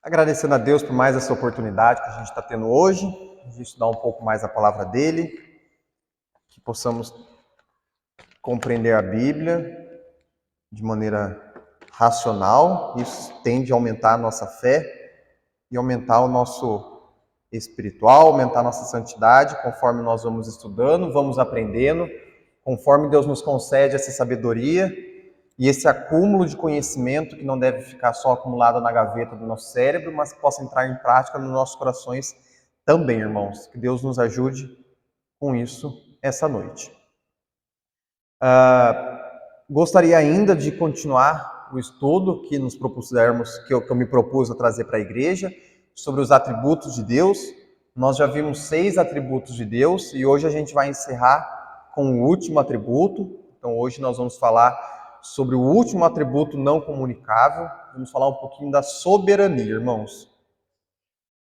Agradecendo a Deus por mais essa oportunidade que a gente está tendo hoje, de estudar um pouco mais a palavra dele, que possamos compreender a Bíblia de maneira racional. Isso tende a aumentar a nossa fé e aumentar o nosso espiritual, aumentar a nossa santidade, conforme nós vamos estudando, vamos aprendendo, conforme Deus nos concede essa sabedoria e esse acúmulo de conhecimento que não deve ficar só acumulado na gaveta do nosso cérebro, mas que possa entrar em prática nos nossos corações também, irmãos. Que Deus nos ajude com isso essa noite. Gostaria ainda de continuar o estudo que nos propusermos, que eu me propus a trazer para a igreja, sobre os atributos de Deus. Nós já vimos 6 atributos de Deus e hoje a gente vai encerrar com o último atributo. Então hoje nós vamos falar sobre o último atributo não comunicável. Vamos falar um pouquinho da soberania, irmãos.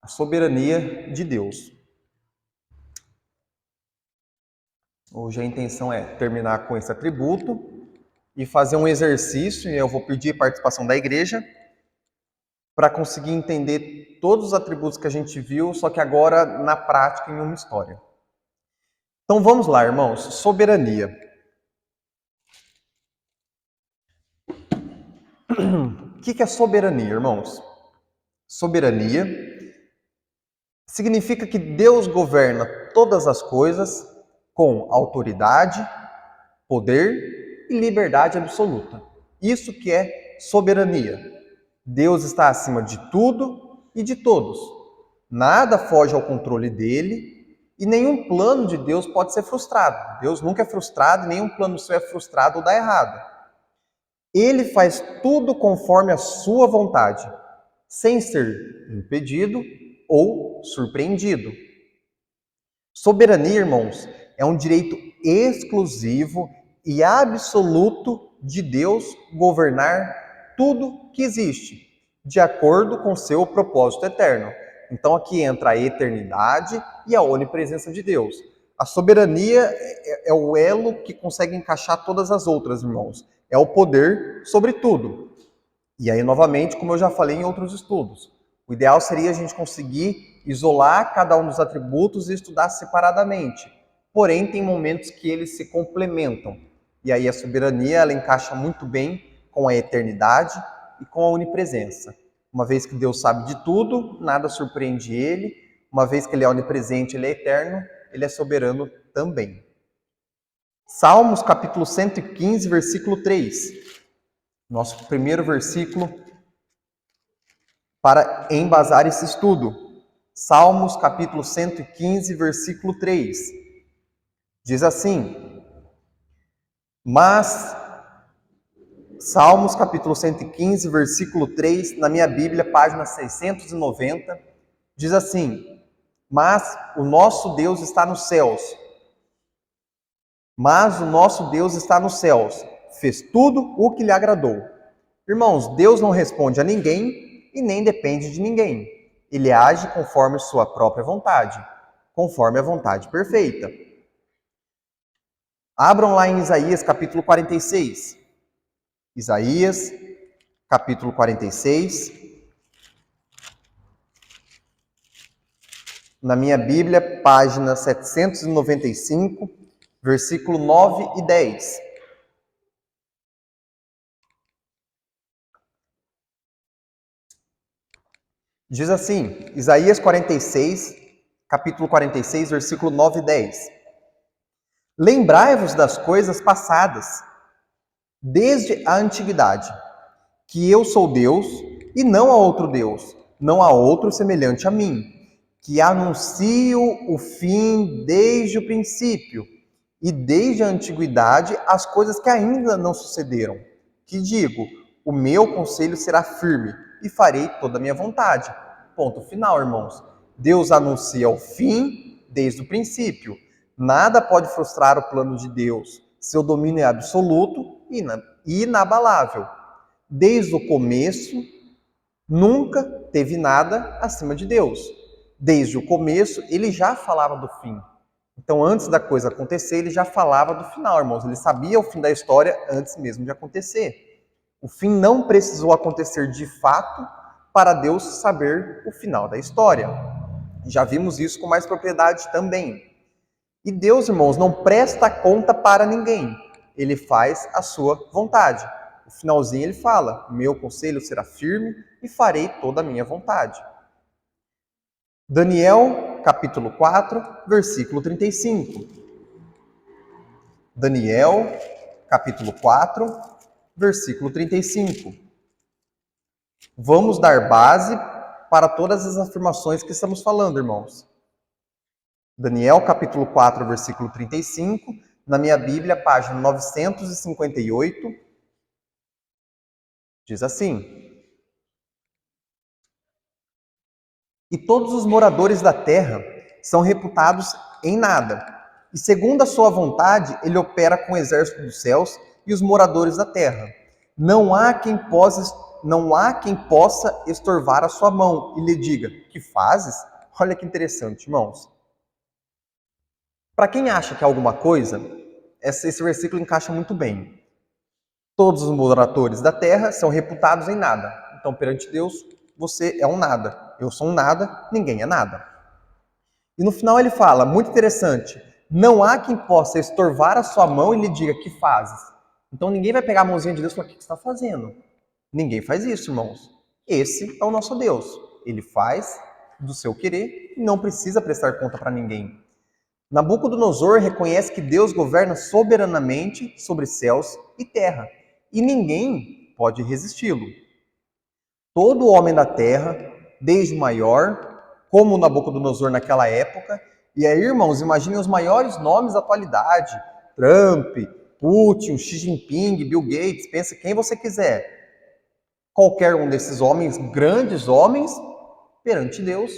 A soberania de Deus. Hoje a intenção é terminar com esse atributo e fazer um exercício, e eu vou pedir a participação da igreja para conseguir entender todos os atributos que a gente viu, só que agora na prática em uma história. Então vamos lá, irmãos. Soberania. O que é soberania, irmãos? Soberania significa que Deus governa todas as coisas com autoridade, poder e liberdade absoluta. Isso que é soberania. Deus está acima de tudo e de todos. Nada foge ao controle dele e nenhum plano de Deus pode ser frustrado. Deus nunca é frustrado e nenhum plano seu é frustrado ou dá errado. Ele faz tudo conforme a sua vontade, sem ser impedido ou surpreendido. Soberania, irmãos, é um direito exclusivo e absoluto de Deus governar tudo que existe, de acordo com seu propósito eterno. Então aqui entra a eternidade e a onipresença de Deus. A soberania é o elo que consegue encaixar todas as outras, irmãos. É o poder sobre tudo. E aí, novamente, como eu já falei em outros estudos, o ideal seria a gente conseguir isolar cada um dos atributos e estudar separadamente. Porém, tem momentos que eles se complementam. E aí a soberania, ela encaixa muito bem com a eternidade e com a onipresença. Uma vez que Deus sabe de tudo, nada surpreende ele. Uma vez que ele é onipresente, ele é eterno, ele é soberano também. Salmos capítulo 115, versículo 3. Nosso primeiro versículo para embasar esse estudo. Salmos capítulo 115, versículo 3. Diz assim: Salmos capítulo 115, versículo 3, na minha Bíblia, página 690, diz assim: Mas o nosso Deus está nos céus. Mas o nosso Deus está nos céus. Fez tudo o que lhe agradou. Irmãos, Deus não responde a ninguém e nem depende de ninguém. Ele age conforme sua própria vontade, conforme a vontade perfeita. Abram lá em Isaías capítulo 46. Isaías capítulo 46. Na minha Bíblia, página 795, versículo 9 e 10. Diz assim, Isaías 46, capítulo 46, versículo 9 e 10. Lembrai-vos das coisas passadas, desde a antiguidade, que eu sou Deus e não há outro Deus, não há outro semelhante a mim, que anuncio o fim desde o princípio e desde a antiguidade as coisas que ainda não sucederam. Que digo, o meu conselho será firme e farei toda a minha vontade. Ponto final, irmãos. Deus anuncia o fim desde o princípio. Nada pode frustrar o plano de Deus. Seu domínio é absoluto e inabalável. Desde o começo, nunca teve nada acima de Deus. Desde o começo, ele já falava do fim. Então, antes da coisa acontecer, ele já falava do final, irmãos. Ele sabia o fim da história antes mesmo de acontecer. O fim não precisou acontecer de fato para Deus saber o final da história. Já vimos isso com mais propriedade também. E Deus, irmãos, não presta conta para ninguém. Ele faz a sua vontade. No finalzinho ele fala: meu conselho será firme e farei toda a minha vontade. Daniel, capítulo 4, versículo 35. Daniel, capítulo 4, versículo 35. Vamos dar base para todas as afirmações que estamos falando, irmãos. Daniel, capítulo 4, versículo 35, na minha Bíblia, página 958, diz assim: e todos os moradores da terra são reputados em nada, e segundo a sua vontade, ele opera com o exército dos céus e os moradores da terra. Não há quem possa estorvar a sua mão e lhe diga: que fazes? Olha que interessante, irmãos. Para quem acha que é alguma coisa, esse versículo encaixa muito bem. Todos os moradores da terra são reputados em nada. Então, perante Deus, você é um nada. Eu sou um nada, ninguém é nada. E no final ele fala, muito interessante, não há quem possa estorvar a sua mão e lhe diga: que fazes? Então ninguém vai pegar a mãozinha de Deus e falar: o que você está fazendo? Ninguém faz isso, irmãos. Esse é o nosso Deus. Ele faz do seu querer e não precisa prestar conta para ninguém. Nabucodonosor reconhece que Deus governa soberanamente sobre céus e terra, e ninguém pode resisti-lo. Todo homem da terra, desde o maior, como Nabucodonosor naquela época, e aí, irmãos, imaginem os maiores nomes da atualidade: Trump, Putin, Xi Jinping, Bill Gates, pensa quem você quiser. Qualquer um desses homens, grandes homens, perante Deus,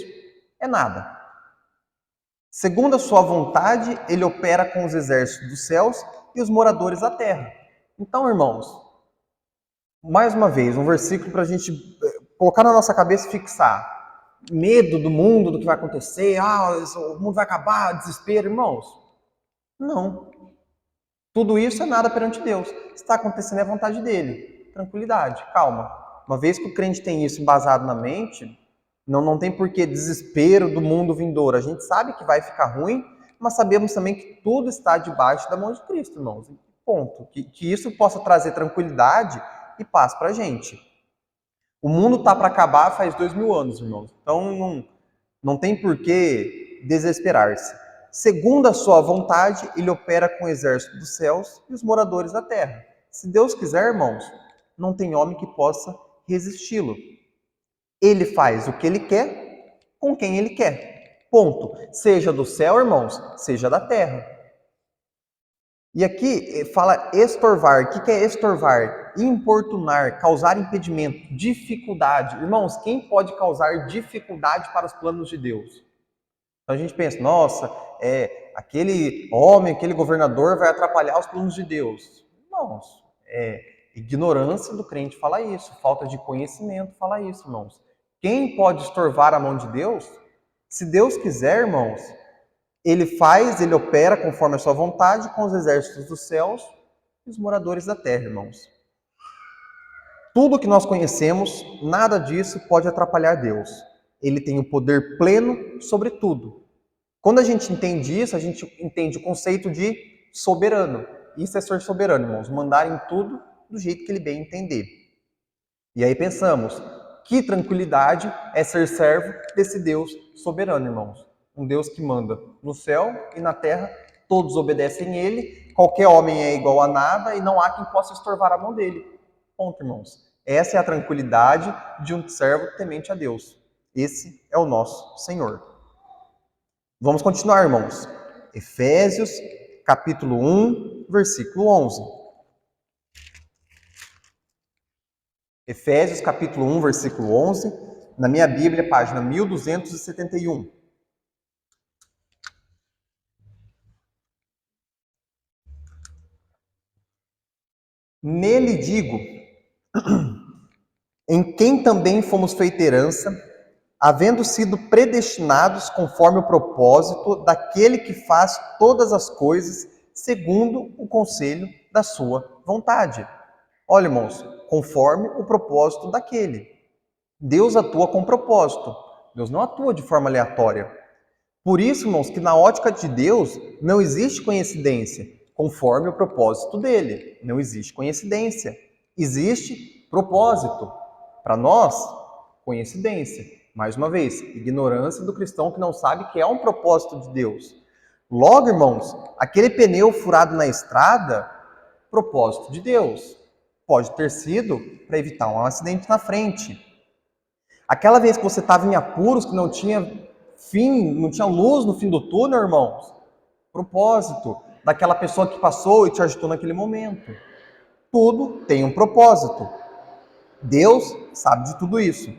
é nada. Segundo a sua vontade, ele opera com os exércitos dos céus e os moradores da terra. Então, irmãos, mais uma vez, um versículo para a gente colocar na nossa cabeça e fixar. Medo do mundo, do que vai acontecer, o mundo vai acabar, desespero, irmãos. Não. Tudo isso é nada perante Deus. Está acontecendo é a vontade dele. Tranquilidade, calma. Uma vez que o crente tem isso embasado na mente, não tem porquê desespero do mundo vindouro. A gente sabe que vai ficar ruim, mas sabemos também que tudo está debaixo da mão de Cristo, irmãos. Ponto. Que isso possa trazer tranquilidade e paz para a gente. O mundo está para acabar faz 2000 anos, irmãos. Então não tem porquê desesperar-se. Segundo a sua vontade, ele opera com o exército dos céus e os moradores da terra. Se Deus quiser, irmãos, não tem homem que possa resisti-lo. Ele faz o que ele quer, com quem ele quer. Ponto. Seja do céu, irmãos, seja da terra. E aqui fala estorvar. O que é estorvar? Importunar, causar impedimento, dificuldade. Irmãos, quem pode causar dificuldade para os planos de Deus? Então a gente pensa, nossa, aquele homem, aquele governador vai atrapalhar os planos de Deus. Irmãos, ignorância do crente fala isso, falta de conhecimento fala isso, irmãos. Quem pode estorvar a mão de Deus? Se Deus quiser, irmãos, ele opera conforme a sua vontade com os exércitos dos céus e os moradores da terra, irmãos. Tudo que nós conhecemos, nada disso pode atrapalhar Deus. Ele tem o poder pleno sobre tudo. Quando a gente entende isso, a gente entende o conceito de soberano. Isso é ser soberano, irmãos, mandar em tudo do jeito que ele bem entender. E aí pensamos, que tranquilidade é ser servo desse Deus soberano, irmãos. Um Deus que manda no céu e na terra, todos obedecem ele, qualquer homem é igual a nada e não há quem possa estorvar a mão dele. Ponto, irmãos. Essa é a tranquilidade de um servo temente a Deus. Esse é o nosso Senhor. Vamos continuar, irmãos. Efésios, capítulo 1, versículo 11. Efésios, capítulo 1, versículo 11. Na minha Bíblia, página 1271. Nele digo, em quem também fomos feita herança, havendo sido predestinados conforme o propósito daquele que faz todas as coisas segundo o conselho da sua vontade. Olha, irmãos, conforme o propósito daquele. Deus atua com propósito. Deus não atua de forma aleatória. Por isso, irmãos, que na ótica de Deus não existe coincidência, conforme o propósito dele. Não existe coincidência. Existe propósito. Para nós, coincidência. Mais uma vez, ignorância do cristão que não sabe que é um propósito de Deus. Logo, irmãos, aquele pneu furado na estrada, propósito de Deus. Pode ter sido para evitar um acidente na frente. Aquela vez que você estava em apuros, que não tinha fim, não tinha luz no fim do túnel, irmãos, propósito daquela pessoa que passou e te ajudou naquele momento. Tudo tem um propósito. Deus sabe de tudo isso.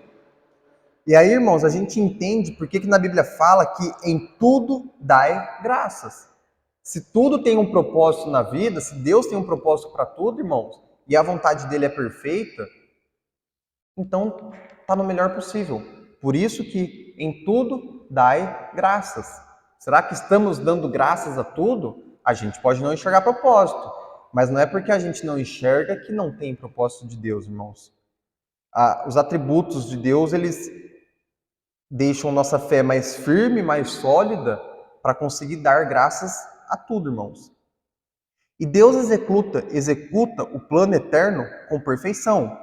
E aí, irmãos, a gente entende por que na Bíblia fala que em tudo dai graças. Se tudo tem um propósito na vida, se Deus tem um propósito para tudo, irmãos, e a vontade dele é perfeita, então está no melhor possível. Por isso que em tudo dai graças. Será que estamos dando graças a tudo? A gente pode não enxergar propósito, mas não é porque a gente não enxerga que não tem propósito de Deus, irmãos. Os atributos de Deus, eles deixam nossa fé mais firme, mais sólida, para conseguir dar graças a tudo, irmãos. E Deus executa o plano eterno com perfeição.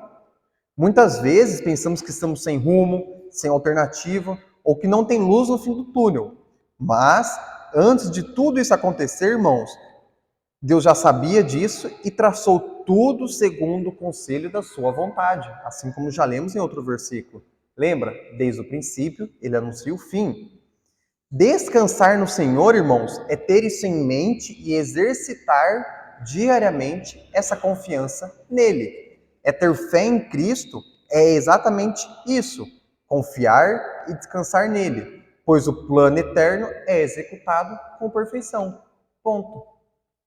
Muitas vezes pensamos que estamos sem rumo, sem alternativa, ou que não tem luz no fim do túnel. Mas, antes de tudo isso acontecer, irmãos, Deus já sabia disso e traçou tudo segundo o conselho da sua vontade, assim como já lemos em outro versículo. Lembra? Desde o princípio, ele anuncia o fim. Descansar no Senhor, irmãos, é ter isso em mente e exercitar diariamente essa confiança nele. É ter fé em Cristo, é exatamente isso, confiar e descansar nele, pois o plano eterno é executado com perfeição. Ponto.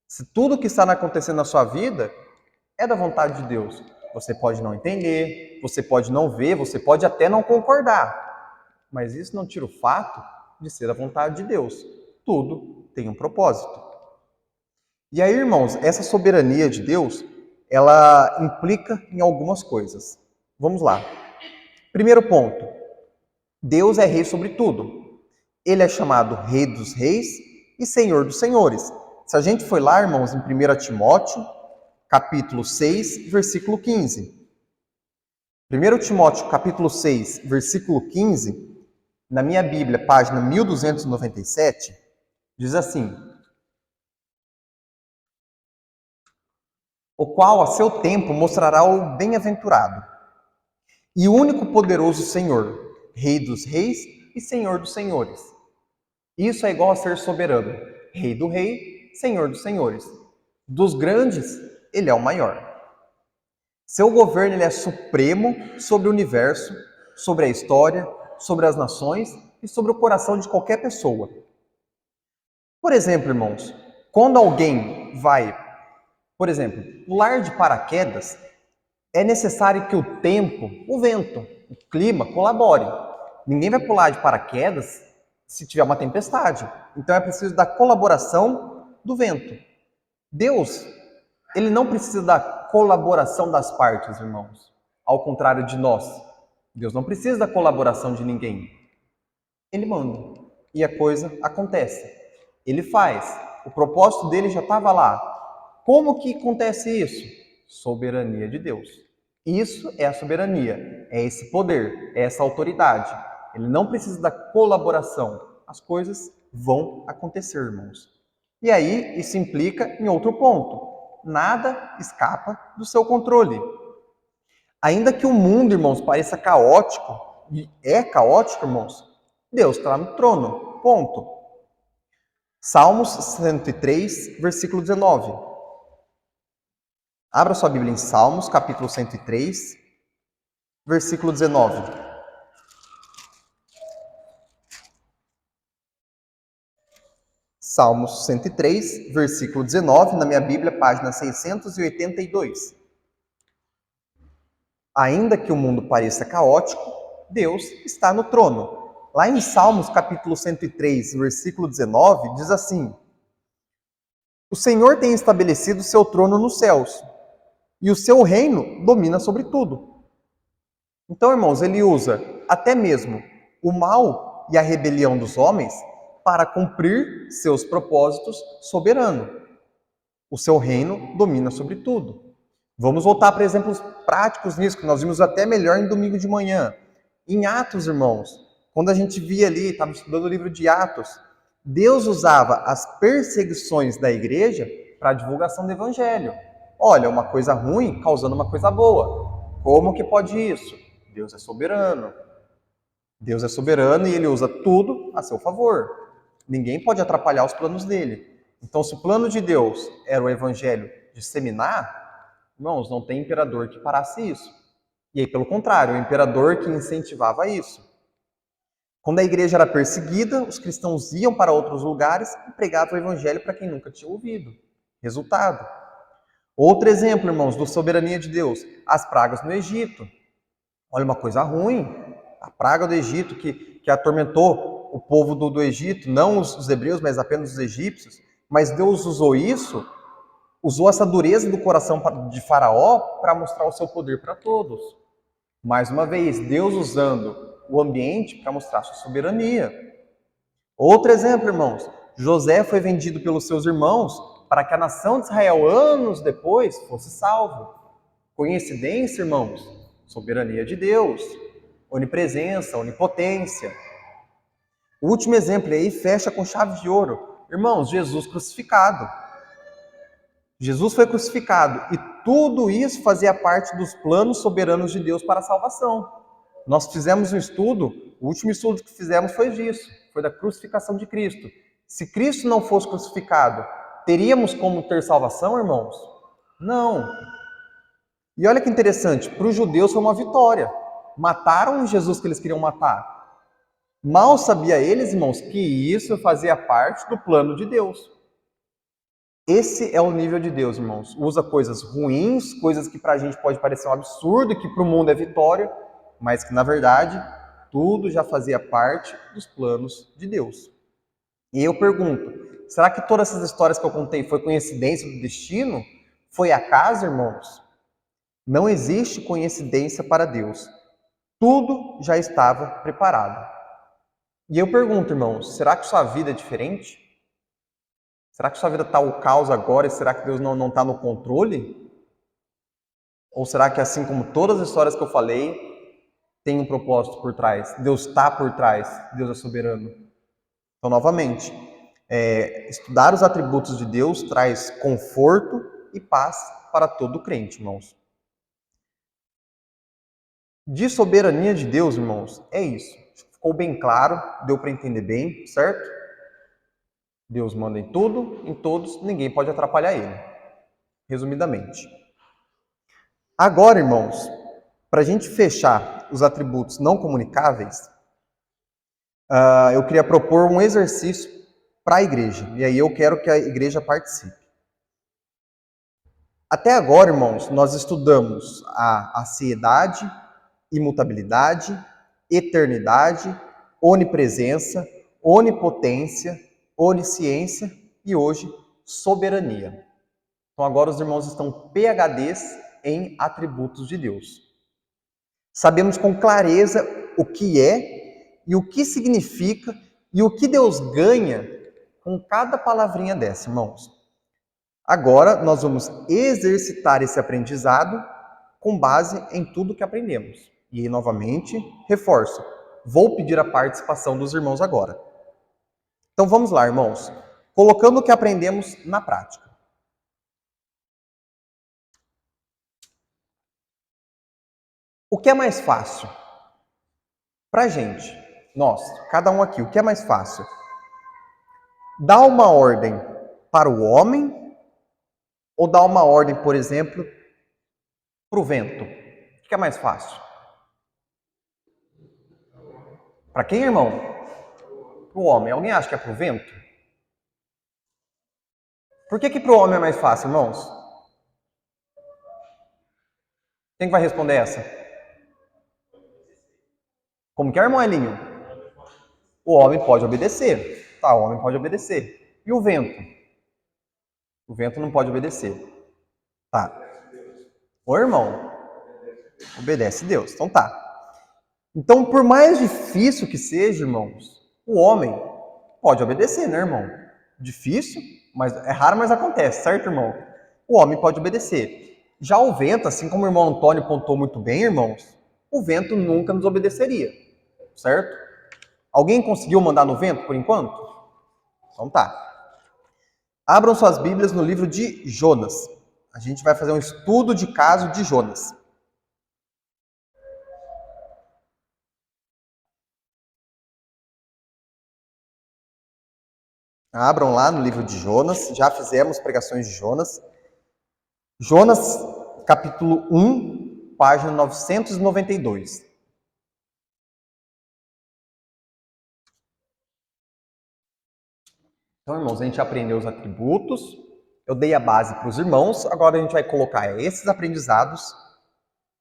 Se tudo que está acontecendo na sua vida é da vontade de Deus, você pode não entender, você pode não ver, você pode até não concordar, mas isso não tira o fato de ser a vontade de Deus. Tudo tem um propósito. E aí, irmãos, essa soberania de Deus, ela implica em algumas coisas. Vamos lá. Primeiro ponto. Deus é rei sobre tudo. Ele é chamado Rei dos Reis e Senhor dos Senhores. Se a gente for lá, irmãos, em 1 Timóteo, capítulo 6, versículo 15. 1 Timóteo, capítulo 6, versículo 15, na minha Bíblia, página 1297, diz assim: o qual a seu tempo mostrará o bem-aventurado e único poderoso Senhor, Rei dos Reis e Senhor dos Senhores. Isso é igual a ser soberano, Rei do Rei, Senhor dos Senhores. Dos grandes, ele é o maior. Seu governo ele é supremo sobre o universo, sobre a história, sobre as nações e sobre o coração de qualquer pessoa. Por exemplo, irmãos, quando alguém vai, por exemplo, pular de paraquedas, é necessário que o tempo, o vento, o clima colabore. Ninguém vai pular de paraquedas se tiver uma tempestade. Então é preciso da colaboração do vento. Deus, ele não precisa da colaboração das partes, irmãos. Ao contrário de nós. Deus não precisa da colaboração de ninguém. Ele manda. E a coisa acontece. Ele faz. O propósito dele já estava lá. Como que acontece isso? Soberania de Deus. Isso é a soberania. É esse poder. É essa autoridade. Ele não precisa da colaboração. As coisas vão acontecer, irmãos. E aí, isso implica em outro ponto. Nada escapa do seu controle. Ainda que o mundo, irmãos, pareça caótico, e é caótico, irmãos, Deus está no trono. Ponto. Salmos 103, versículo 19. Abra sua Bíblia em Salmos, capítulo 103, versículo 19. Salmos 103, versículo 19, na minha Bíblia, página 682. Ainda que o mundo pareça caótico, Deus está no trono. Lá em Salmos, capítulo 103, versículo 19, diz assim: o Senhor tem estabelecido o seu trono nos céus, e o seu reino domina sobre tudo. Então, irmãos, ele usa até mesmo o mal e a rebelião dos homens para cumprir seus propósitos soberanos. O seu reino domina sobre tudo. Vamos voltar para exemplos práticos nisso, que nós vimos até melhor em domingo de manhã. Em Atos, irmãos, quando a gente via ali, estava estudando o livro de Atos, Deus usava as perseguições da igreja para a divulgação do evangelho. Olha, uma coisa ruim causando uma coisa boa. Como que pode isso? Deus é soberano. Deus é soberano e ele usa tudo a seu favor. Ninguém pode atrapalhar os planos dele. Então, se o plano de Deus era o evangelho disseminar, irmãos, não tem imperador que parasse isso. E aí, pelo contrário, o imperador que incentivava isso. Quando a igreja era perseguida, os cristãos iam para outros lugares e pregavam o evangelho para quem nunca tinha ouvido. Resultado. Outro exemplo, irmãos, da soberania de Deus, as pragas no Egito. Olha, uma coisa ruim, a praga do Egito que atormentou o povo do Egito, não os hebreus, mas apenas os egípcios. Mas Deus usou isso, usou essa dureza do coração de Faraó para mostrar o seu poder para todos. Mais uma vez, Deus usando o ambiente para mostrar sua soberania. Outro exemplo, irmãos, José foi vendido pelos seus irmãos para que a nação de Israel, anos depois, fosse salvo. Coincidência, irmãos? Soberania de Deus, onipresença, onipotência. O último exemplo aí fecha com chave de ouro. Irmãos, Jesus crucificado. Jesus foi crucificado e tudo isso fazia parte dos planos soberanos de Deus para a salvação. Nós fizemos um estudo, o último estudo que fizemos foi disso, foi da crucificação de Cristo. Se Cristo não fosse crucificado, teríamos como ter salvação, irmãos? Não. E olha que interessante, para os judeus foi uma vitória. Mataram o Jesus que eles queriam matar. Mal sabia eles, irmãos, que isso fazia parte do plano de Deus. Esse é o nível de Deus, irmãos. Usa coisas ruins, coisas que para a gente pode parecer um absurdo, que para o mundo é vitória, mas que na verdade tudo já fazia parte dos planos de Deus. E eu pergunto, será que todas essas histórias que eu contei foi coincidência do destino? Foi acaso, irmãos? Não existe coincidência para Deus. Tudo já estava preparado. E eu pergunto, irmãos, será que sua vida é diferente? Será que sua vida está o caos agora e será que Deus não está no controle? Ou será que, assim como todas as histórias que eu falei, tem um propósito por trás? Deus está por trás, Deus é soberano. Então, novamente, estudar os atributos de Deus traz conforto e paz para todo crente, irmãos. De soberania de Deus, irmãos, é isso. Ficou bem claro, deu para entender bem, certo? Deus manda em tudo, em todos, ninguém pode atrapalhar ele. Resumidamente. Agora, irmãos, para a gente fechar os atributos não comunicáveis, eu queria propor um exercício para a igreja. E aí eu quero que a igreja participe. Até agora, irmãos, nós estudamos a aciedade, imutabilidade, eternidade, onipresença, onipotência, onisciência e hoje soberania. Então agora os irmãos estão PhDs em atributos de Deus. Sabemos com clareza o que é e o que significa e o que Deus ganha com cada palavrinha dessa, irmãos. Agora nós vamos exercitar esse aprendizado com base em tudo que aprendemos. E novamente, reforço, vou pedir a participação dos irmãos agora. Então vamos lá, irmãos, colocando o que aprendemos na prática. O que é mais fácil? Pra gente, nós, cada um aqui, o que é mais fácil? Dar uma ordem para o homem ou dar uma ordem, por exemplo, para o vento? O que é mais fácil? Para quem, irmão? Para o homem. Alguém acha que é para o vento? Por que para o homem é mais fácil, irmãos? Quem vai responder essa? Como que é, irmão Elinho? O homem pode obedecer. Tá, o homem pode obedecer. E o vento? O vento não pode obedecer. Tá. O irmão obedece Deus. Então tá. Então, por mais difícil que seja, irmãos, o homem pode obedecer, né, irmão? Difícil, mas é raro, mas acontece, certo, irmão? O homem pode obedecer. Já o vento, assim como o irmão Antônio pontuou muito bem, irmãos, o vento nunca nos obedeceria, certo? Alguém conseguiu mandar no vento por enquanto? Então tá. Abram suas Bíblias no livro de Jonas. A gente vai fazer um estudo de caso de Jonas. Abram lá no livro de Jonas. Já fizemos pregações de Jonas. Jonas, capítulo 1, página 992. Então, irmãos, a gente aprendeu os atributos. Eu dei a base para os irmãos. Agora a gente vai colocar esses aprendizados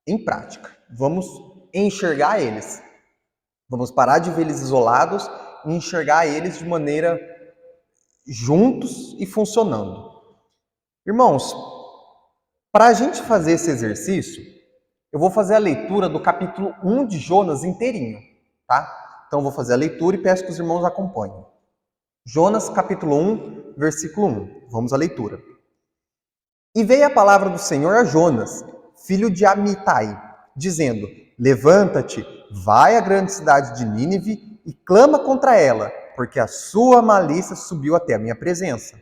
em prática. Vamos enxergar eles. Vamos parar de ver eles isolados e enxergar eles de maneira juntos e funcionando. Irmãos, para a gente fazer esse exercício, eu vou fazer a leitura do capítulo 1 de Jonas inteirinho, tá? Então eu vou fazer a leitura e peço que os irmãos acompanhem. Jonas, capítulo 1, versículo 1. Vamos à leitura. E veio a palavra do Senhor a Jonas, filho de Amitai, dizendo: Levanta-te, vai à grande cidade de Nínive e clama contra ela, porque a sua malícia subiu até a minha presença.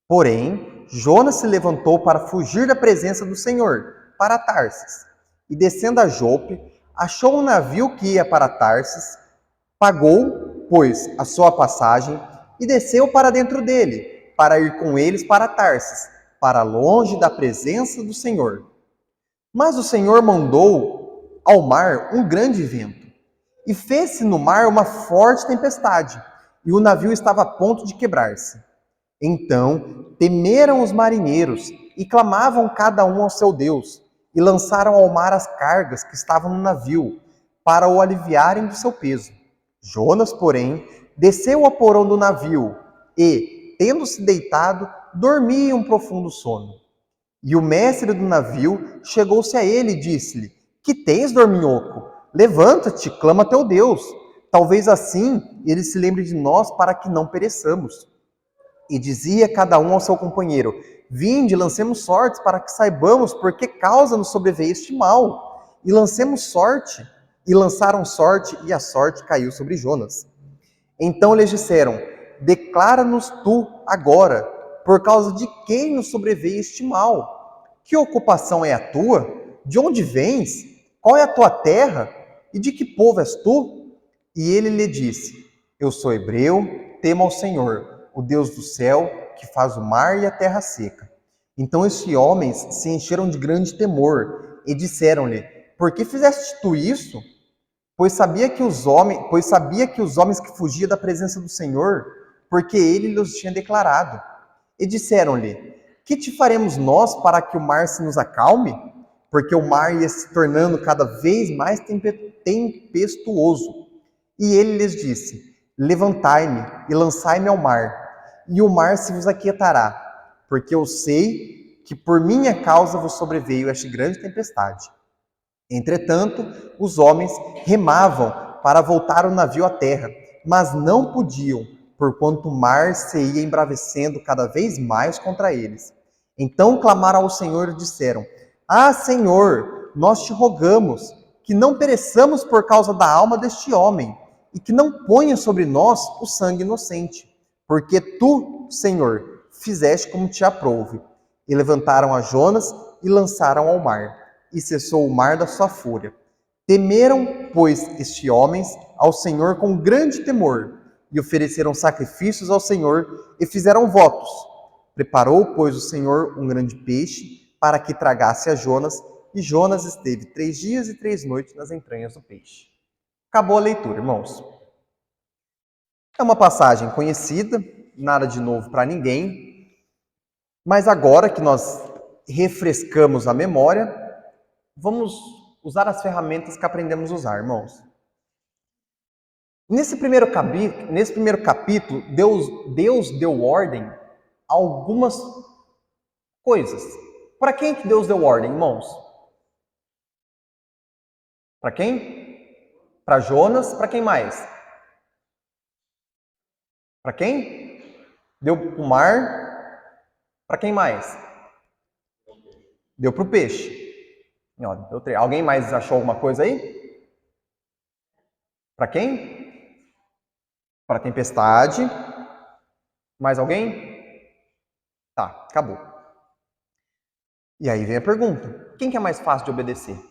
Porém, Jonas se levantou para fugir da presença do Senhor, para Tarsis. E descendo a Jope, achou um navio que ia para Tarsis, pagou, pois, a sua passagem e desceu para dentro dele, para ir com eles para Tarsis, para longe da presença do Senhor. Mas o Senhor mandou ao mar um grande vento, e fez-se no mar uma forte tempestade, e o navio estava a ponto de quebrar-se. Então temeram os marinheiros e clamavam cada um ao seu Deus, e lançaram ao mar as cargas que estavam no navio, para o aliviarem do seu peso. Jonas, porém, desceu ao porão do navio e, tendo-se deitado, dormia em um profundo sono. E o mestre do navio chegou-se a ele e disse-lhe: Que tens, dorminhoco? Levanta-te, clama a teu Deus. Talvez assim ele se lembre de nós para que não pereçamos. E dizia cada um ao seu companheiro: Vinde, lancemos sortes para que saibamos por que causa nos sobreveio este mal. E lancemos sorte. E lançaram sorte, e a sorte caiu sobre Jonas. Então lhes disseram: Declara-nos tu agora, por causa de quem nos sobreveio este mal? Que ocupação é a tua? De onde vens? Qual é a tua terra? E de que povo és tu? E ele lhe disse: Eu sou hebreu, temo ao Senhor, o Deus do céu, que faz o mar e a terra seca. Então estes homens se encheram de grande temor e disseram-lhe: Por que fizeste tu isso? Pois sabia que os homens que fugiam da presença do Senhor, porque ele lhes tinha declarado. E disseram-lhe: Que te faremos nós para que o mar se nos acalme? Porque o mar ia se tornando cada vez mais tempestuoso. E ele lhes disse: Levantai-me e lançai-me ao mar, e o mar se vos aquietará, porque eu sei que por minha causa vos sobreveio esta grande tempestade. Entretanto, os homens remavam para voltar o navio à terra, mas não podiam, porquanto o mar se ia embravecendo cada vez mais contra eles. Então clamaram ao Senhor e disseram: Ah, Senhor, nós te rogamos que não pereçamos por causa da alma deste homem, e que não ponha sobre nós o sangue inocente, porque tu, Senhor, fizeste como te aprouve. E levantaram a Jonas e lançaram ao mar, e cessou o mar da sua fúria. Temeram, pois, estes homens ao Senhor com grande temor, e ofereceram sacrifícios ao Senhor, e fizeram votos. Preparou, pois, o Senhor um grande peixe, para que tragasse a Jonas, e Jonas esteve 3 dias e 3 noites nas entranhas do peixe. Acabou a leitura, irmãos. É uma passagem conhecida, nada de novo para ninguém, mas agora que nós refrescamos a memória, vamos usar as ferramentas que aprendemos a usar, irmãos. Nesse primeiro capítulo, Deus deu ordem a algumas coisas. Para quem que Deus deu ordem, irmãos? Para quem? Para Jonas, para quem mais? Para quem? Deu para o mar. Para quem mais? Deu para o peixe. Ó, deu 3. Alguém mais achou alguma coisa aí? Para quem? Para a tempestade. Mais alguém? Tá, acabou. E aí vem a pergunta: quem que é mais fácil de obedecer?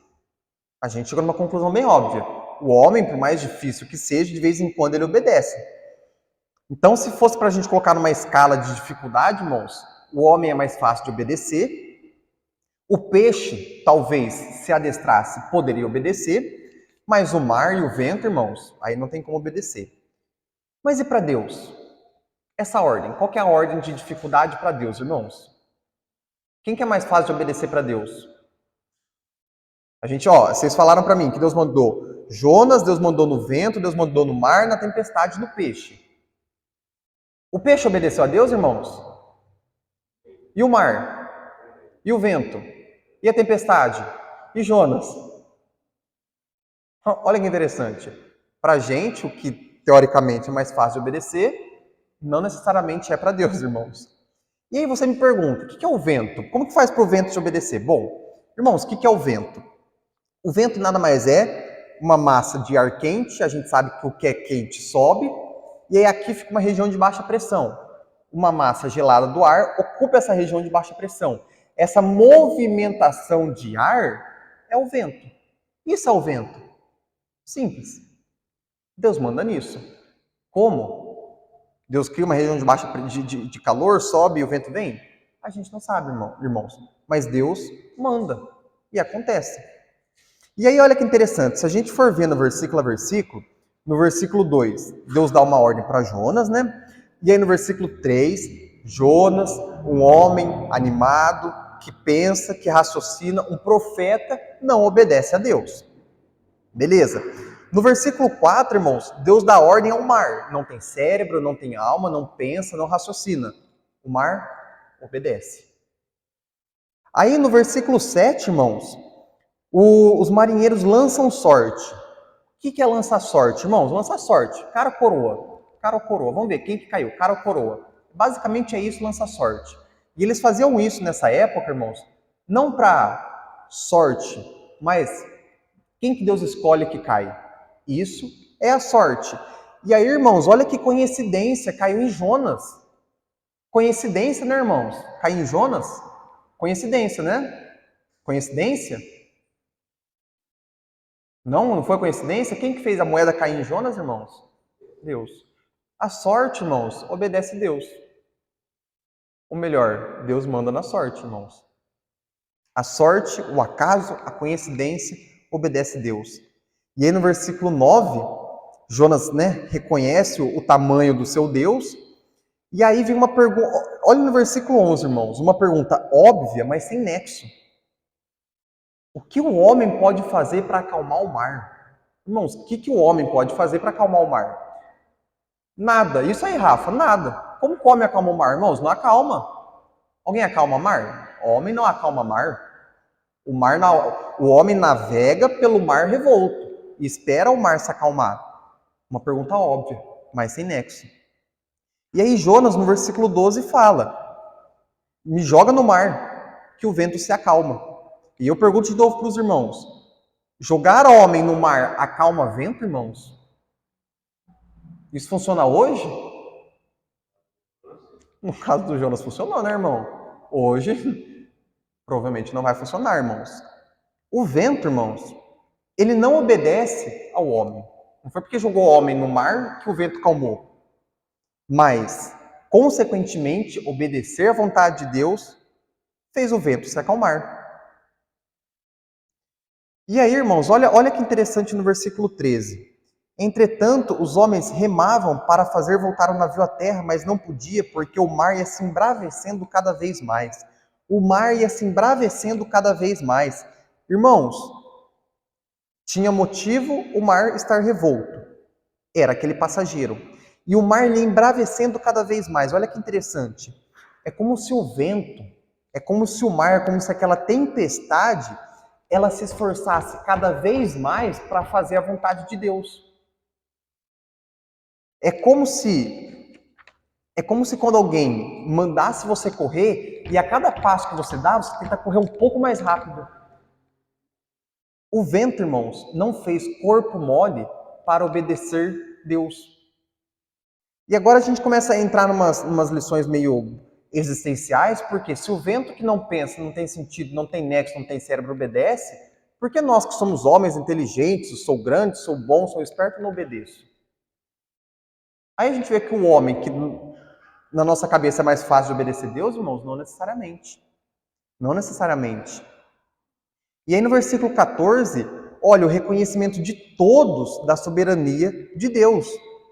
A gente chegou numa conclusão bem óbvia. O homem, por mais difícil que seja, de vez em quando ele obedece. Então, se fosse para a gente colocar numa escala de dificuldade, irmãos, o homem é mais fácil de obedecer. O peixe, talvez, se adestrasse, poderia obedecer. Mas o mar e o vento, irmãos, aí não tem como obedecer. Mas e para Deus? Essa ordem, qual que é a ordem de dificuldade para Deus, irmãos? Quem que é mais fácil de obedecer para Deus? A gente, vocês falaram para mim que Deus mandou Jonas, Deus mandou no vento, Deus mandou no mar, na tempestade, no peixe. O peixe obedeceu a Deus, irmãos? E o mar? E o vento? E a tempestade? E Jonas? Olha que interessante. Para a gente, o que teoricamente é mais fácil de obedecer, não necessariamente é para Deus, irmãos. E aí você me pergunta, o que é o vento? Como que faz para o vento te obedecer? Bom, irmãos, o que é o vento? O vento nada mais é uma massa de ar quente, a gente sabe que o que é quente sobe, e aí aqui fica uma região de baixa pressão. Uma massa gelada do ar ocupa essa região de baixa pressão. Essa movimentação de ar é o vento. Isso é o vento. Simples. Deus manda nisso. Como? Deus cria uma região de baixa de calor, sobe e o vento vem? A gente não sabe, irmãos. Mas Deus manda. E acontece. E aí, olha que interessante, se a gente for vendo versículo a versículo, no versículo 2, Deus dá uma ordem para Jonas, né? E aí no versículo 3, Jonas, um homem animado, que pensa, que raciocina, um profeta, não obedece a Deus. Beleza. No versículo 4, irmãos, Deus dá ordem ao mar. Não tem cérebro, não tem alma, não pensa, não raciocina. O mar obedece. Aí no versículo 7, irmãos, os marinheiros lançam sorte. O que é lançar sorte, irmãos? Lançar sorte. Cara ou coroa? Cara ou coroa? Vamos ver quem que caiu, cara ou coroa. Basicamente é isso, lançar sorte. E eles faziam isso nessa época, irmãos, não para sorte, mas quem que Deus escolhe que cai? Isso é a sorte. E aí, irmãos, olha que coincidência, caiu em Jonas. Coincidência, né, irmãos? Caiu em Jonas? Coincidência, né? Coincidência? Não foi coincidência? Quem que fez a moeda cair em Jonas, irmãos? Deus. A sorte, irmãos, obedece a Deus. Ou melhor, Deus manda na sorte, irmãos. A sorte, o acaso, a coincidência, obedece a Deus. E aí no versículo 9, Jonas, né, reconhece o tamanho do seu Deus. E aí vem uma pergunta, olha no versículo 11, irmãos, uma pergunta óbvia, mas sem nexo. O que o homem pode fazer para acalmar o mar? Irmãos, o que o homem pode fazer para acalmar o mar? Nada. Isso aí, Rafa, nada. Como que o homem acalma o mar, irmãos? Não acalma. Alguém acalma o mar? O homem não acalma o mar. O homem navega pelo mar revolto e espera o mar se acalmar. Uma pergunta óbvia, mas sem nexo. E aí Jonas, no versículo 12, fala: me joga no mar, que o vento se acalma. E eu pergunto de novo para os irmãos: jogar homem no mar acalma vento, irmãos? Isso funciona hoje? No caso do Jonas funcionou, né, irmão? Hoje, provavelmente não vai funcionar, irmãos. O vento, irmãos, ele não obedece ao homem. Não foi porque jogou o homem no mar que o vento calmou. Mas, consequentemente, obedecer à vontade de Deus fez o vento se acalmar. E aí, irmãos, olha que interessante no versículo 13. Entretanto, os homens remavam para fazer voltar o navio à terra, mas não podia, porque o mar ia se embravecendo cada vez mais. O mar ia se embravecendo cada vez mais. Irmãos, tinha motivo o mar estar revolto. Era aquele passageiro. E o mar lhe embravecendo cada vez mais. Olha que interessante. É como se o vento, é como se o mar, como se aquela tempestade, ela se esforçasse cada vez mais para fazer a vontade de Deus. É como se quando alguém mandasse você correr e a cada passo que você dá, você tenta correr um pouco mais rápido. O vento, irmãos, não fez corpo mole para obedecer Deus. E agora a gente começa a entrar numas lições meio existenciais, porque se o vento que não pensa, não tem sentido, não tem nexo, não tem cérebro, obedece, por que nós que somos homens inteligentes, sou grande, sou bom, sou esperto, não obedeço? Aí a gente vê que o homem que na nossa cabeça é mais fácil de obedecer a Deus, irmãos, não necessariamente. Não necessariamente. E aí no versículo 14, olha o reconhecimento de todos da soberania de Deus.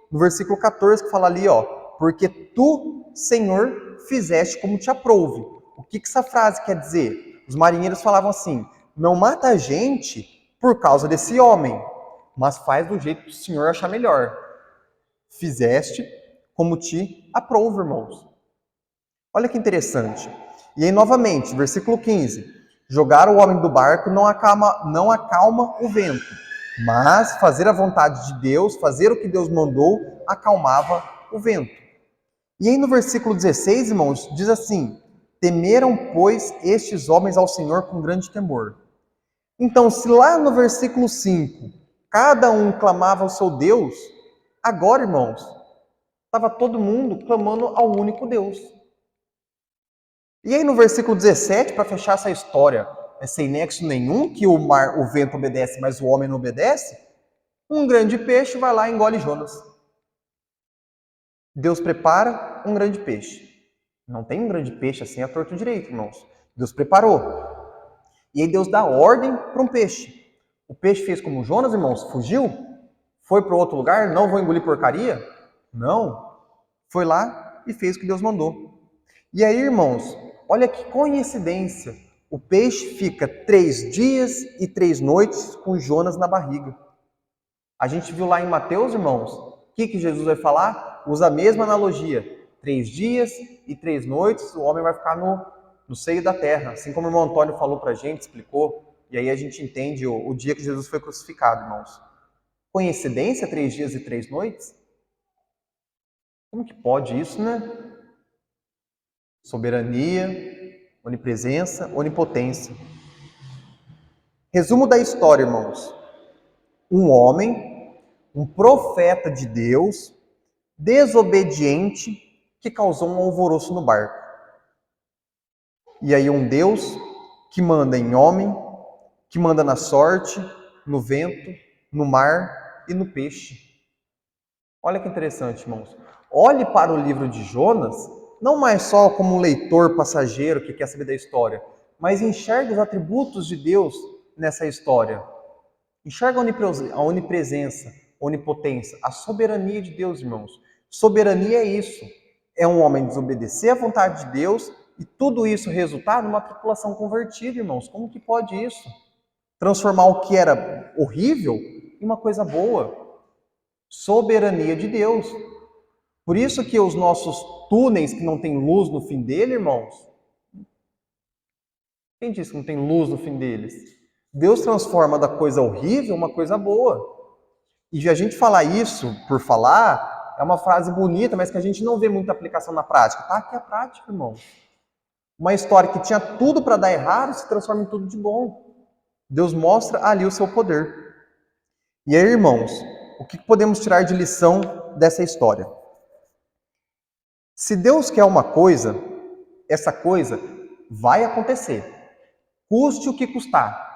No versículo 14 que fala ali, ó, porque tu, Senhor, fizeste como te aprouve. O que essa frase quer dizer? Os marinheiros falavam assim, não mata a gente por causa desse homem, mas faz do jeito que o Senhor achar melhor. Fizeste como te aprouve, irmãos. Olha que interessante. E aí, novamente, versículo 15. Jogar o homem do barco não acalma o vento, mas fazer a vontade de Deus, fazer o que Deus mandou, acalmava o vento. E aí no versículo 16, irmãos, diz assim, temeram, pois, estes homens ao Senhor com grande temor. Então, se lá no versículo 5, cada um clamava ao seu Deus, agora, irmãos, estava todo mundo clamando ao único Deus. E aí no versículo 17, para fechar essa história, sem nexo nenhum, que o vento obedece, mas o homem não obedece, um grande peixe vai lá e engole Jonas. Deus prepara um grande peixe. Não tem um grande peixe assim a torto direito, irmãos. Deus preparou. E aí Deus dá ordem para um peixe. O peixe fez como Jonas, irmãos, fugiu? Foi para outro lugar? Não vou engolir porcaria? Não. Foi lá e fez o que Deus mandou. E aí, irmãos, olha que coincidência. O peixe fica 3 dias e 3 noites com Jonas na barriga. A gente viu lá em Mateus, irmãos, o que Jesus vai falar? Usa a mesma analogia. 3 dias e 3 noites, o homem vai ficar no seio da terra. Assim como o irmão Antônio falou pra gente, explicou. E aí a gente entende o dia que Jesus foi crucificado, irmãos. Coincidência, 3 dias e 3 noites? Como que pode isso, né? Soberania, onipresença, onipotência. Resumo da história, irmãos. Um homem, um profeta de Deus, desobediente, que causou um alvoroço no barco. E aí um Deus que manda em homem, que manda na sorte, no vento, no mar e no peixe. Olha que interessante, irmãos. Olhe para o livro de Jonas, não mais só como um leitor passageiro que quer saber da história, mas enxergue os atributos de Deus nessa história. Enxerga a onipresença, a onipotência, a soberania de Deus, irmãos. Soberania é isso. É um homem desobedecer à vontade de Deus e tudo isso resultar numa tripulação convertida, irmãos. Como que pode isso? Transformar o que era horrível em uma coisa boa. Soberania de Deus. Por isso que os nossos túneis que não tem luz no fim dele, irmãos, quem disse que não tem luz no fim deles? Deus transforma da coisa horrível uma coisa boa. E a gente falar isso por falar é uma frase bonita, mas que a gente não vê muita aplicação na prática. Tá aqui a prática, irmão. Uma história que tinha tudo para dar errado se transforma em tudo de bom. Deus mostra ali o seu poder. E aí, irmãos, o que podemos tirar de lição dessa história? Se Deus quer uma coisa, essa coisa vai acontecer. Custe o que custar.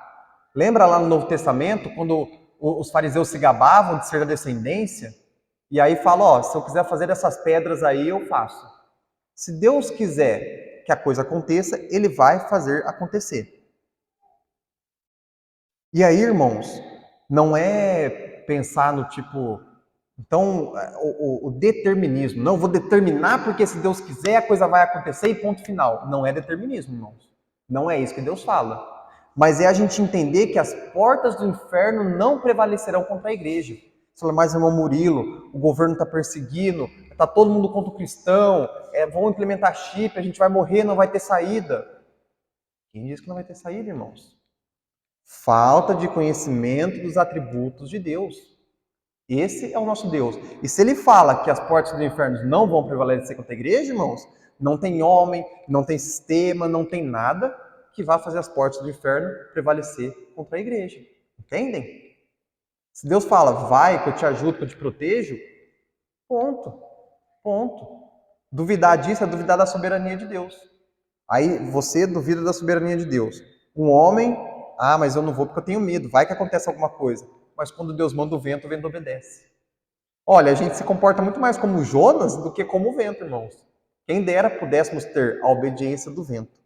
Lembra lá no Novo Testamento, quando os fariseus se gabavam de ser da descendência? E aí fala, ó, se eu quiser fazer essas pedras aí, eu faço. Se Deus quiser que a coisa aconteça, Ele vai fazer acontecer. E aí, irmãos, não é pensar no tipo, então, o determinismo. Não, vou determinar porque se Deus quiser a coisa vai acontecer e ponto final. Não é determinismo, irmãos. Não é isso que Deus fala. Mas é a gente entender que as portas do inferno não prevalecerão contra a igreja. Você fala, mas irmão Murilo, o governo está perseguindo, está todo mundo contra o cristão, vão implementar chip, a gente vai morrer, não vai ter saída. Quem diz que não vai ter saída, irmãos? Falta de conhecimento dos atributos de Deus. Esse é o nosso Deus. E se ele fala que as portas do inferno não vão prevalecer contra a igreja, irmãos, não tem homem, não tem sistema, não tem nada que vá fazer as portas do inferno prevalecer contra a igreja. Entendem? Se Deus fala, vai, que eu te ajudo, que eu te protejo, ponto. Ponto. Duvidar disso é duvidar da soberania de Deus. Aí você duvida da soberania de Deus. Um homem, mas eu não vou porque eu tenho medo, vai que acontece alguma coisa. Mas quando Deus manda o vento obedece. Olha, a gente se comporta muito mais como Jonas do que como o vento, irmãos. Quem dera pudéssemos ter a obediência do vento.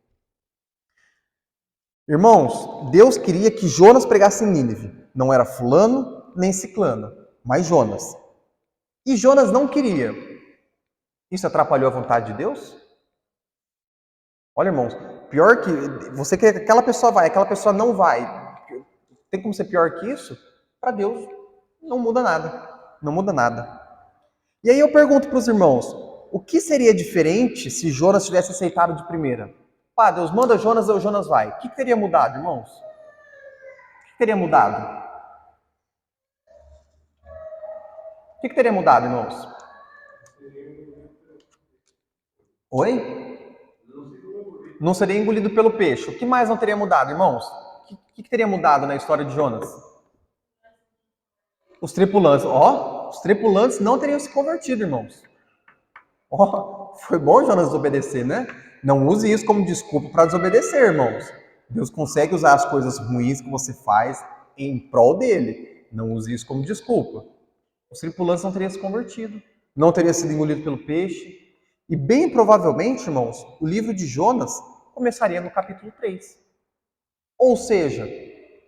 Irmãos, Deus queria que Jonas pregasse em Nínive. Não era fulano nem ciclana, mas Jonas. E Jonas não queria. Isso atrapalhou a vontade de Deus? Olha, irmãos, pior que você quer que aquela pessoa vai, aquela pessoa não vai. Tem como ser pior que isso? Para Deus não muda nada. Não muda nada. E aí eu pergunto para os irmãos, o que seria diferente se Jonas tivesse aceitado de primeira? Pá, Deus manda Jonas, ou Jonas vai. O que teria mudado, irmãos? O que teria mudado? O que teria mudado, irmãos? Oi? Não seria engolido pelo peixe. O que mais não teria mudado, irmãos? O que teria mudado na história de Jonas? Os tripulantes. Os tripulantes não teriam se convertido, irmãos. Foi bom Jonas desobedecer, né? Não use isso como desculpa para desobedecer, irmãos. Deus consegue usar as coisas ruins que você faz em prol dele. Não use isso como desculpa. Os tripulantes não teriam se convertido. Não teria sido engolido pelo peixe. E bem provavelmente, irmãos, o livro de Jonas começaria no capítulo 3. Ou seja,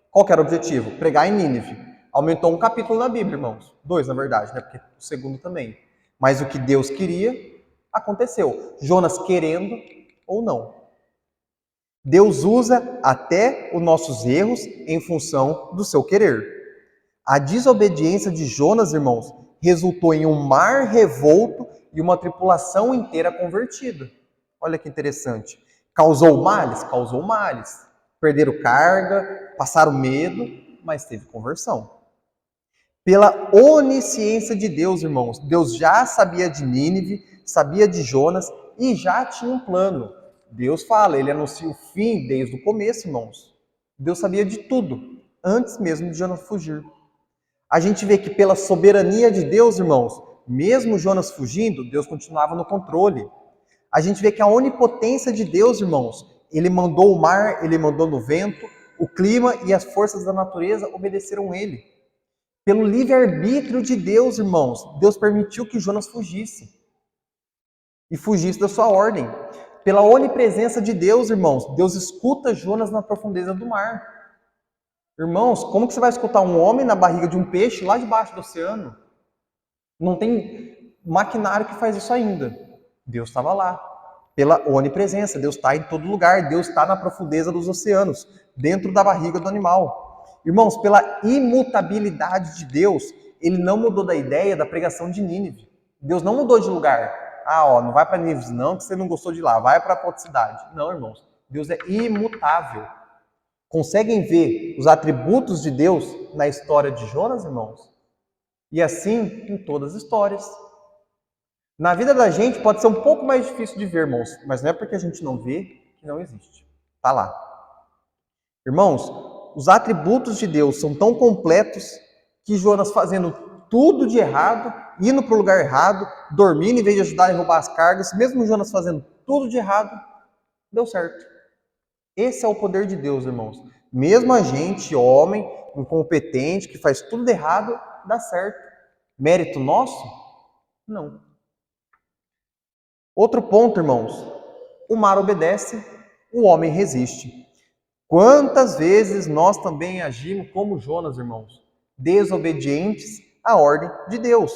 qual que era o objetivo? Pregar em Nínive. Aumentou um capítulo na Bíblia, irmãos. 2, na verdade, né? Porque o segundo também. Mas o que Deus queria, aconteceu. Jonas querendo ou não. Deus usa até os nossos erros em função do seu querer. A desobediência de Jonas, irmãos, resultou em um mar revolto e uma tripulação inteira convertida. Olha que interessante. Causou males? Causou males. Perderam carga, passaram medo, mas teve conversão. Pela onisciência de Deus, irmãos, Deus já sabia de Nínive, sabia de Jonas e já tinha um plano. Deus fala, ele anuncia o fim desde o começo, irmãos. Deus sabia de tudo, antes mesmo de Jonas fugir. A gente vê que pela soberania de Deus, irmãos, mesmo Jonas fugindo, Deus continuava no controle. A gente vê que a onipotência de Deus, irmãos, ele mandou o mar, ele mandou no vento, o clima e as forças da natureza obedeceram ele. Pelo livre-arbítrio de Deus, irmãos, Deus permitiu que Jonas fugisse. E fugisse da sua ordem. Pela onipresença de Deus, irmãos, Deus escuta Jonas na profundeza do mar. Irmãos, como que você vai escutar um homem na barriga de um peixe lá debaixo do oceano? Não tem maquinário que faz isso ainda. Deus estava lá. Pela onipresença, Deus está em todo lugar. Deus está na profundeza dos oceanos, dentro da barriga do animal. Irmãos, pela imutabilidade de Deus, ele não mudou da ideia da pregação de Nínive. Deus não mudou de lugar. Não vai para Nínive não, que você não gostou de lá. Vai para outra cidade. Não, irmãos. Deus é imutável. Conseguem ver os atributos de Deus na história de Jonas, irmãos? E assim em todas as histórias. Na vida da gente pode ser um pouco mais difícil de ver, irmãos, mas não é porque a gente não vê que não existe. Está lá. Irmãos, os atributos de Deus são tão completos que Jonas fazendo tudo de errado, indo para o lugar errado, dormindo em vez de ajudar a roubar as cargas, mesmo Jonas fazendo tudo de errado, deu certo. Esse é o poder de Deus, irmãos. Mesmo a gente, homem, incompetente, que faz tudo de errado, dá certo. Mérito nosso? Não. Outro ponto, irmãos. O mar obedece, o homem resiste. Quantas vezes nós também agimos como Jonas, irmãos? Desobedientes à ordem de Deus.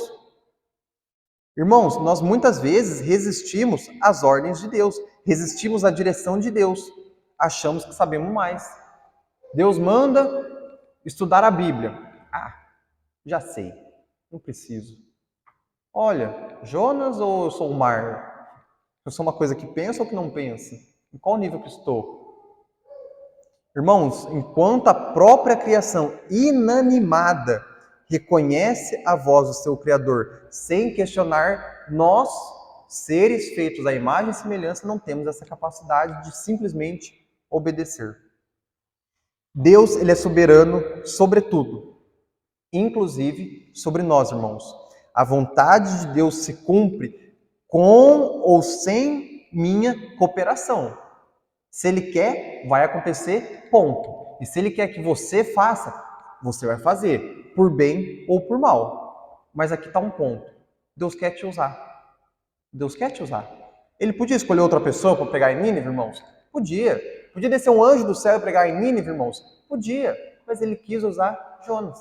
Irmãos, nós muitas vezes resistimos às ordens de Deus, resistimos à direção de Deus, achamos que sabemos mais. Deus manda estudar a Bíblia. Já sei, não preciso. Olha, Jonas ou eu sou o mar? Eu sou uma coisa que pensa ou que não pensa? Em qual nível que estou? Irmãos, enquanto a própria criação inanimada reconhece a voz do seu Criador sem questionar, nós, seres feitos à imagem e semelhança, não temos essa capacidade de simplesmente obedecer. Deus, ele é soberano sobre tudo, inclusive sobre nós, irmãos. A vontade de Deus se cumpre com ou sem minha cooperação. Se Ele quer, vai acontecer, ponto. E se Ele quer que você faça, você vai fazer, por bem ou por mal. Mas aqui está um ponto. Deus quer te usar. Deus quer te usar. Ele podia escolher outra pessoa para pregar em Nínive, irmãos? Podia. Podia descer um anjo do céu e pregar em Nínive, irmãos? Podia. Mas Ele quis usar Jonas.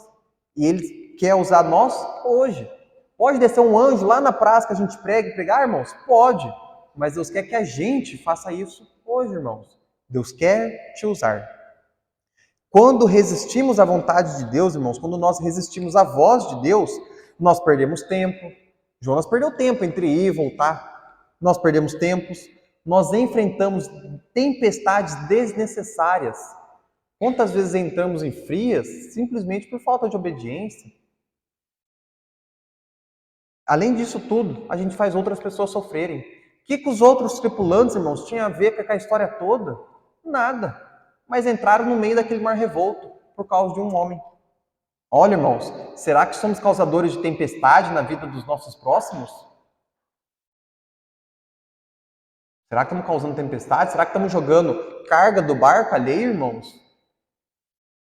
E Ele quer usar nós hoje. Pode descer um anjo lá na praça que a gente prega e pregar, irmãos? Pode. Mas Deus quer que a gente faça isso hoje, irmãos. Deus quer te usar. Quando resistimos à vontade de Deus, irmãos, quando nós resistimos à voz de Deus, nós perdemos tempo. Jonas perdeu tempo entre ir e voltar. Nós perdemos tempos. Nós enfrentamos tempestades desnecessárias. Quantas vezes entramos em frias simplesmente por falta de obediência? Além disso tudo, a gente faz outras pessoas sofrerem. O que os outros tripulantes, irmãos, tinham a ver com a história toda? Nada. Mas entraram no meio daquele mar revolto por causa de um homem. Olha, irmãos, será que somos causadores de tempestade na vida dos nossos próximos? Será que estamos causando tempestade? Será que estamos jogando carga do barco alheio, irmãos?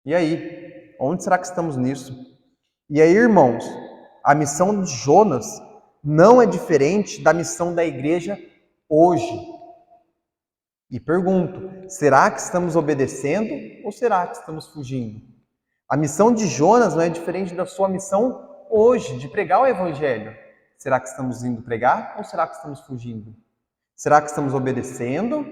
E aí? Onde será que estamos nisso? E aí, irmãos, a missão de Jonas não é diferente da missão da igreja hoje. E pergunto, será que estamos obedecendo ou será que estamos fugindo? A missão de Jonas não é diferente da sua missão hoje, de pregar o evangelho. Será que estamos indo pregar ou será que estamos fugindo? Será que estamos obedecendo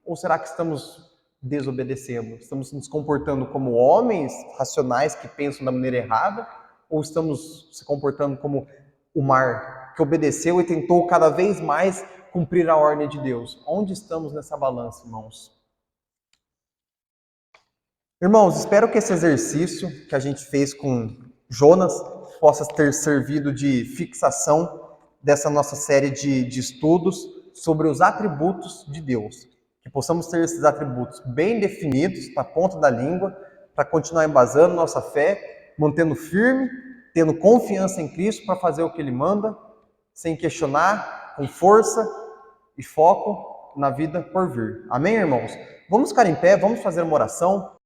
ou será que estamos desobedecendo? Estamos nos comportando como homens racionais que pensam da maneira errada ou estamos se comportando como o mar que obedeceu e tentou cada vez mais cumprir a ordem de Deus? Onde estamos nessa balança, irmãos? Irmãos, espero que esse exercício que a gente fez com Jonas possa ter servido de fixação dessa nossa série de estudos sobre os atributos de Deus. Que possamos ter esses atributos bem definidos na ponta da língua para continuar embasando nossa fé, mantendo firme, tendo confiança em Cristo para fazer o que Ele manda, sem questionar, com força e foco na vida por vir. Amém, irmãos? Vamos ficar em pé, vamos fazer uma oração.